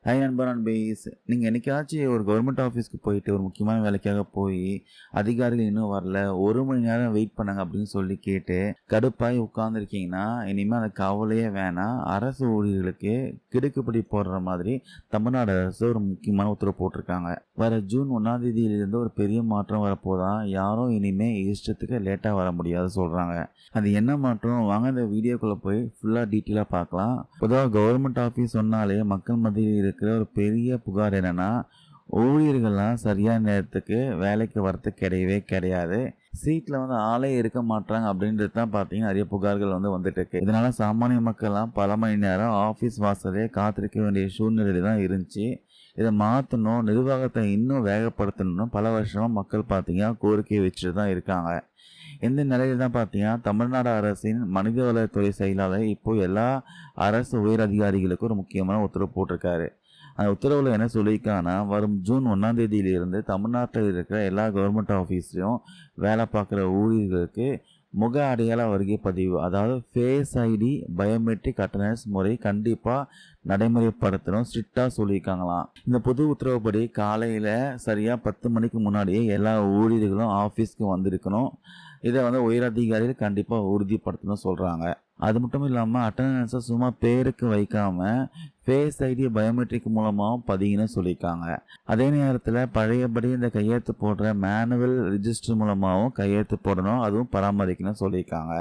Hi நண்பர் அன்பேஸ். நீங்கள் என்னைக்காச்சும் ஒரு கவர்மெண்ட் ஆஃபீஸ்க்கு போயிட்டு ஒரு முக்கியமான வேலைக்காக போய் அதிகாரிகள் இன்னும் வரல, 1 மணி நேரம் வெயிட் பண்ணாங்க அப்படின்னு சொல்லி கேட்டு கடுப்பாகி உட்காந்துருக்கீங்கன்னா, இனிமேல் அந்த கவலையே வேணாம். அரசு ஊழியர்களுக்கு கிடுக்குப்பிடி போடுற மாதிரி தமிழ்நாடு அரசு ஒரு முக்கியமான உத்தரவு போட்டிருக்காங்க. வர ஜூன் 1ஆம் தேதியிலிருந்து ஒரு பெரிய மாற்றம் வரப்போதான். யாரும் இனிமேல் இஷ்டத்துக்கு லேட்டாக வர முடியாது சொல்கிறாங்க. அது என்ன மாற்றம்? வாங்க இந்த வீடியோக்குள்ளே போய் ஃபுல்லாக டீட்டெயிலாக பார்க்கலாம். பொதுவாக கவர்மெண்ட் ஆஃபீஸ் சொன்னாலே மக்கள் மத்தியில் இருக்கிற ஒரு பெரிய புகார் என்னன்னா, ஊழியர்கள்லாம் சரியான நேரத்துக்கு வேலைக்கு வரத்துக்கு கிடையாது. சீட்டில் ஆளே இருக்க மாட்டாங்க அப்படின்றது தான் பார்த்தீங்கன்னா நிறைய புகார்கள் வந்துட்டு இருக்கு. இதனால சாமானிய மக்கள்லாம் பல மணி நேரம் ஆஃபீஸ் வாசலே காத்திருக்க வேண்டிய சூழ்நிலை தான் இருந்துச்சு. இதை மாற்றணும், நிர்வாகத்தை இன்னும் வேகப்படுத்தணும்னு பல வருஷமாக மக்கள் பார்த்தீங்கன்னா கோரிக்கை வச்சுட்டு தான் இருக்காங்க. இந்த நிலையில் தான் பார்த்தீங்கன்னா தமிழ்நாடு அரசின் மனிதவளத்துறை செயலாளர் இப்போ எல்லா அரசு உயர் அதிகாரிகளுக்கும் ஒரு முக்கியமான உத்தரவு போட்டிருக்காரு. அந்த உத்தரவில் என்ன சொல்லியிருக்காங்கன்னா, வரும் ஜூன் 1ஆம் தேதியிலிருந்து தமிழ்நாட்டில் இருக்கிற எல்லா கவர்மெண்ட் ஆஃபீஸ்லையும் வேலை பார்க்குற ஊழியர்களுக்கு முக அடையாள வருகை பதிவு, அதாவது ஃபேஸ் ஐடி பயோமெட்ரிக் அட்டண்டன்ஸ் முறை கண்டிப்பாக நடைமுறைப்படுத்தணும் ஸ்ட்ரிக்டாக சொல்லியிருக்காங்களாம். இந்த புது உத்தரவுப்படி காலையில் சரியாக 10 மணிக்கு முன்னாடியே எல்லா ஊழியர்களும் ஆஃபீஸ்க்கு வந்திருக்கணும். இதை உயர் அதிகாரிகள் கண்டிப்பாக உறுதிப்படுத்தணும் சொல்கிறாங்க. அது மட்டும் இல்லாமல் அட்டண்டன்ஸை சும்மா பேருக்கு வைக்காமல் ஃபேஸ் ஐடி பயோமெட்ரிக் மூலமாகவும் பதிங்கன்னு சொல்லியிருக்காங்க. அதே நேரத்தில் பழையபடி இந்த கையெழுத்து போடுற மேனுவல் ரிஜிஸ்டர் மூலமாகவும் கையெழுத்து போடணும், அதுவும் பராமரிக்கணும்னு சொல்லியிருக்காங்க.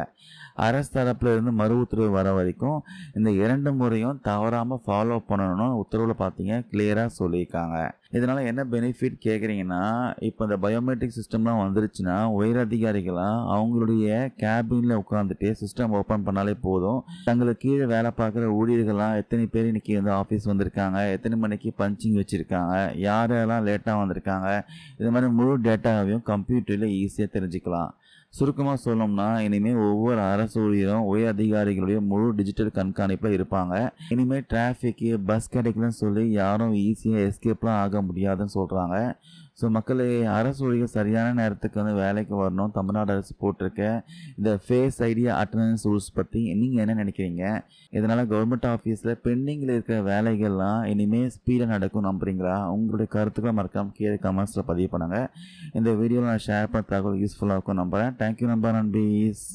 அரசு தரப்புல இருந்து மறு உத்தரவு வர வரைக்கும் இந்த 2 முறையும் தவறாமல் ஃபாலோ பண்ணணும்னு உத்தரவில் பார்த்தீங்க கிளியராக சொல்லியிருக்காங்க. இதனால் என்ன பெனிஃபிட் கேட்குறீங்கன்னா, இப்போ இந்த பயோமெட்ரிக் சிஸ்டம்லாம் வந்துருச்சுன்னா உயர் அதிகாரிகளாக அவங்களுடைய கேபினில் உட்காந்துட்டு சிஸ்டம் ஓப்பன் பண்ணாலே போதும். தங்களுக்கு கீழே வேலை பார்க்குற ஊழியர்கள்லாம் எத்தனை பேர் இன்றைக்கி ஆஃபீஸ் வந்திருக்காங்க, எத்தனை மணிக்கு பஞ்சிங் வச்சுருக்காங்க, யாரெல்லாம் லேட்டாக வந்திருக்காங்க, இது மாதிரி முழு டேட்டாவையும் கம்ப்யூட்டரில் ஈஸியாக தெரிஞ்சுக்கலாம். சுருக்கமாக சொல்லணும்னா, இனிமேல் ஒவ்வொரு அரசு ஊழியரும் உயர் அதிகாரிகளுடைய முழு டிஜிட்டல் கண்காணிப்பில் இருப்பாங்க. இனிமேல் டிராஃபிக்கு பஸ் கிடைக்கலன்னு சொல்லி யாரும் ஈஸியாக எஸ்கேப்லாம் ஆக முடியாதுன்னு சொல்கிறாங்க. ஸோ மக்களே, அரசு ஊழியர்கள் சரியான நேரத்துக்கு வேலைக்கு வரணும். தமிழ்நாடு அரசு போட்டிருக்க இந்த ஃபேஸ் ஐடி அட்டண்டன்ஸ் ரூல்ஸ் பற்றி நீங்கள் என்ன நினைக்கிறீங்க? இதனால் கவர்மெண்ட் ஆஃபீஸில் பெண்டிங்கில் இருக்கிற வேலைகள்லாம் இனிமேல் ஸ்பீடாக நடக்கும் நம்புறீங்களா? உங்களுடைய கருத்துக்களை மறக்காமல் கீழே கமெண்ட்ஸில் பதிவு பண்ணுங்கள். இந்த வீடியோவில் நான் ஷேர் பண்ண தகவல் யூஸ்ஃபுல்லாக இருக்கும் நம்புகிறேன். Thank you number and piece.